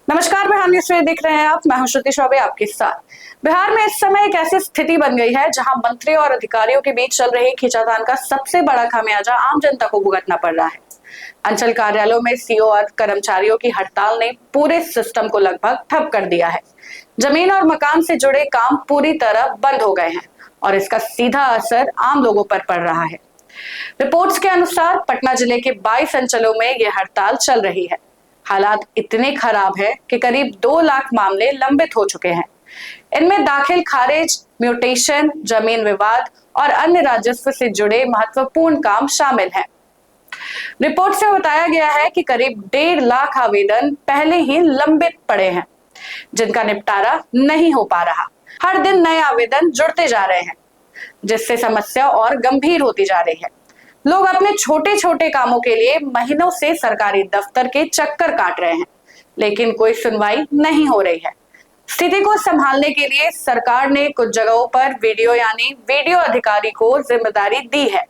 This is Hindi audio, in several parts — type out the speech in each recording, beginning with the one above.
नमस्कार, बिहार न्यूज से देख रहे हैं आप। मैं हूं श्रुति चौबे आपके साथ। बिहार में इस समय एक ऐसी स्थिति बन गई है जहां मंत्री और अधिकारियों के बीच चल रही खींचातान का सबसे बड़ा खामियाजा आम जनता को भुगतना पड़ रहा है। अंचल कार्यालयों में सीओ और कर्मचारियों की हड़ताल ने पूरे सिस्टम को लगभग ठप कर दिया है। जमीन और मकान से जुड़े काम पूरी तरह बंद हो गए हैं और इसका सीधा असर आम लोगों पर पड़ रहा है। रिपोर्ट्स के अनुसार पटना जिले के 22 अंचलों में यह हड़ताल चल रही है। हालात इतने खराब है कि करीब 2 लाख मामले लंबित हो चुके हैं। इनमें दाखिल खारिज, म्यूटेशन, जमीन विवाद और अन्य राजस्व से जुड़े महत्वपूर्ण काम शामिल हैं। रिपोर्ट से बताया गया है कि करीब 1.5 लाख आवेदन पहले ही लंबित पड़े हैं, जिनका निपटारा नहीं हो पा रहा। हर दिन नए आवेदन जुड़ते जा रहे हैं, जिससे समस्या और गंभीर होती जा रही है। लोग अपने छोटे छोटे कामों के लिए महीनों से सरकारी दफ्तर के चक्कर काट रहे हैं, लेकिन कोई सुनवाई नहीं हो रही है। स्थिति को संभालने के लिए सरकार ने कुछ जगहों पर वीडियो अधिकारी को जिम्मेदारी दी है,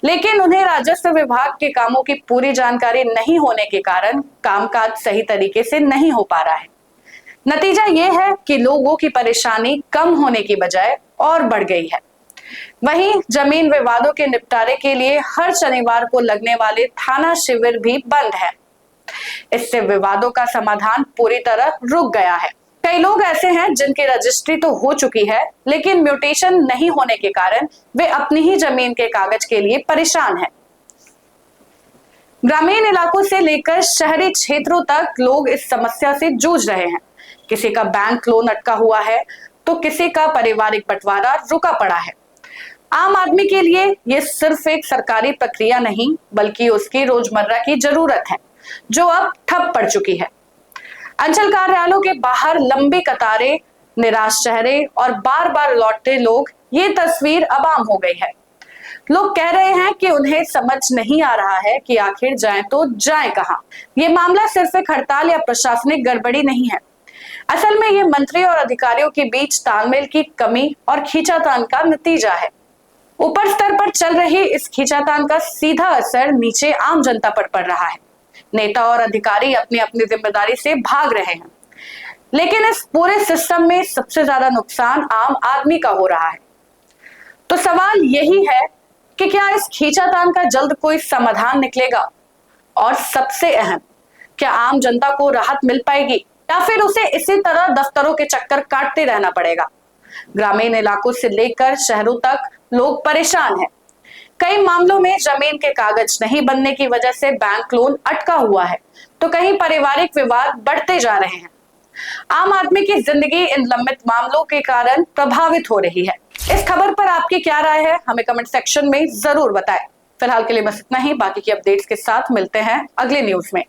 लेकिन उन्हें राजस्व विभाग के कामों की पूरी जानकारी नहीं होने के कारण कामकाज सही तरीके से नहीं हो पा रहा है। नतीजा ये है कि लोगों की परेशानी कम होने की बजाय और बढ़ गई है। वहीं जमीन विवादों के निपटारे के लिए हर शनिवार को लगने वाले थाना शिविर भी बंद है। इससे विवादों का समाधान पूरी तरह रुक गया है। कई लोग ऐसे हैं जिनकी रजिस्ट्री तो हो चुकी है, लेकिन म्यूटेशन नहीं होने के कारण वे अपनी ही जमीन के कागज के लिए परेशान हैं। ग्रामीण इलाकों से लेकर शहरी क्षेत्रों तक लोग इस समस्या से जूझ रहे हैं। किसी का बैंक लोन अटका हुआ है तो किसी का पारिवारिक बंटवारा रुका पड़ा है। आम आदमी के लिए ये सिर्फ एक सरकारी प्रक्रिया नहीं, बल्कि उसकी रोजमर्रा की जरूरत है, जो अब ठप पड़ चुकी है। अंचल कार्यालयों के बाहर लंबी कतारें, निराश चेहरे और बार बार लौटते लोग, ये तस्वीर अब आम हो गई है। लोग कह रहे हैं कि उन्हें समझ नहीं आ रहा है कि आखिर जाएं तो जाएं कहां। ये मामला सिर्फ एक हड़ताल या प्रशासनिक गड़बड़ी नहीं है। असल में ये मंत्री और अधिकारियों के बीच तालमेल की कमी और खींचातान का नतीजा है। ऊपर स्तर पर चल रही इस खींचातान का सीधा असर नीचे आम जनता पर पड़ रहा है। नेता और अधिकारी अपनी अपनी जिम्मेदारी से भाग रहे हैं, लेकिन इस पूरे सिस्टम में सबसे ज्यादा नुकसान आम आदमी का हो रहा है। तो सवाल यही है कि क्या इस खींचातान का जल्द कोई समाधान निकलेगा, और सबसे अहम, क्या आम जनता को राहत मिल पाएगी या फिर उसे इसी तरह दफ्तरों के चक्कर काटते रहना पड़ेगा। ग्रामीण इलाकों से लेकर शहरों तक लोग परेशान हैं। कई मामलों में जमीन के कागज नहीं बनने की वजह से बैंक लोन अटका हुआ है, तो कहीं पारिवारिक विवाद बढ़ते जा रहे हैं। आम आदमी की जिंदगी इन लंबित मामलों के कारण प्रभावित हो रही है। इस खबर पर आपकी क्या राय है, हमें कमेंट सेक्शन में जरूर बताएं। फिलहाल के लिए बस इतना ही। बाकी की अपडेट्स के साथ मिलते हैं अगले न्यूज में।